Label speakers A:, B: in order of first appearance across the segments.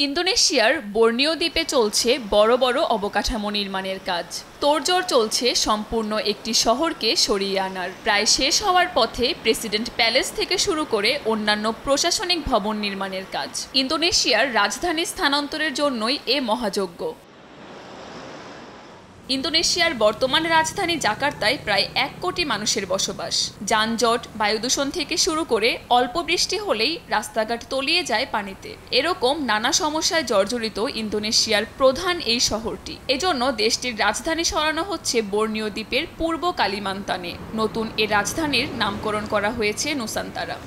A: ইন্দোনেশিয়ার বর্নিও দ্বীপে চলছে বড় বড় অবকাঠামো নির্মাণের কাজ। তোড়জোড় চলছে সম্পূর্ণ একটি শহরকে সরিয়ে আনার। প্রায় শেষ হওয়ার পথে প্রেসিডেন্ট প্যালেস থেকে শুরু করে অন্যান্য প্রশাসনিক ভবন নির্মাণের কাজ। ইন্দোনেশিয়ার রাজধানী স্থানান্তরের জন্যই এ মহাযজ্ঞ। ইন্দোনেশিয়ার বর্তমান রাজধানী জাকার্তায় প্রায় 1 কোটি মানুষের বসবাস। যানজট, বায়ুদূষণ থেকে শুরু করে অল্প বৃষ্টি হলেই রাস্তাঘাট তলিয়ে যায় পানিতে। এরকম নানা সমস্যায় জর্জরিত ইন্দোনেশিয়ার প্রধান এই শহরটি। এজন্য দেশটির রাজধানী সরানো হচ্ছে বর্নিও দ্বীপের পূর্ব কালিমান্তানে। নতুন এ রাজধানীর নামকরণ করা হয়েছে নুসান্তারা।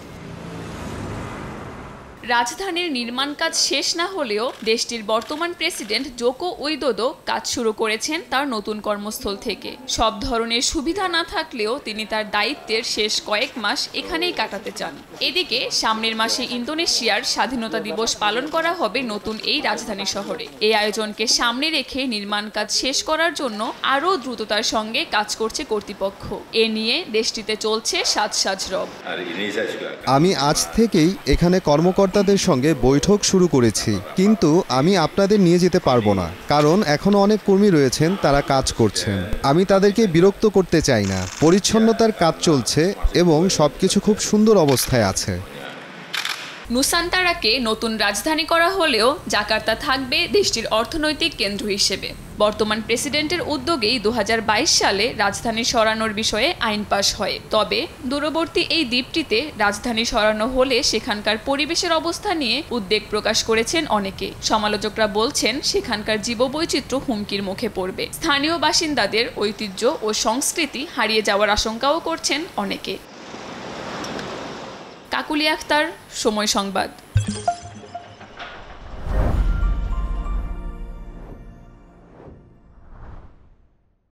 A: রাজধানীর নির্মাণ কাজ শেষ না হলেও দেশটির বর্তমান প্রেসিডেন্ট জোকো উইদোদো কাজ শুরু করেছেন তার নতুন কর্মস্থল থেকে। সব ধরনের সুবিধা না থাকলেও তিনি তার দায়িত্বের শেষ কয়েক মাস এখানেই কাটাতে চান। এদিকে সামনের মাসে ইন্দোনেশিয়ার স্বাধীনতা দিবস পালন করা হবে নতুন এই রাজধানী শহরে। এই আয়োজনকে সামনে রেখে নির্মাণ কাজ শেষ করার জন্য আরও দ্রুততার সঙ্গে কাজ করছে কর্তৃপক্ষ। এ নিয়ে দেশটিতে চলছে সাজ রব।
B: আমি আজ থেকেই এখানে কর্মকর্তাদের সঙ্গে বৈঠক শুরু করেছি, কিন্তু আমি আপনাদের নিয়ে যেতে পারবো না, কারণ এখনো অনেক কর্মী রয়েছেন, তারা কাজ করছেন। আমি তাদেরকে বিরক্ত করতে চাই না। পরিচ্ছন্নতার কাজ চলছে এবং সবকিছু খুব সুন্দর অবস্থায় আছে।
A: নুসান্তারাকে নতুন রাজধানী করা হলেও জাকার্তা থাকবে দেশটির অর্থনৈতিক কেন্দ্র হিসেবে। বর্তমান প্রেসিডেন্টের উদ্যোগেই 2022 সালে রাজধানী সরানোর বিষয়ে আইন পাশ হয়। তবে দূরবর্তী এই দ্বীপটিতে রাজধানী সরানো হলে সেখানকার পরিবেশের অবস্থা নিয়ে উদ্বেগ প্রকাশ করেছেন অনেকে। সমালোচকরা বলছেন সেখানকার জীববৈচিত্র্য হুমকির মুখে পড়বে। স্থানীয় বাসিন্দাদের ঐতিহ্য ও সংস্কৃতি হারিয়ে যাওয়ার আশঙ্কাও করছেন অনেকে। কাকুলি আক্তার, সময় সংবাদ।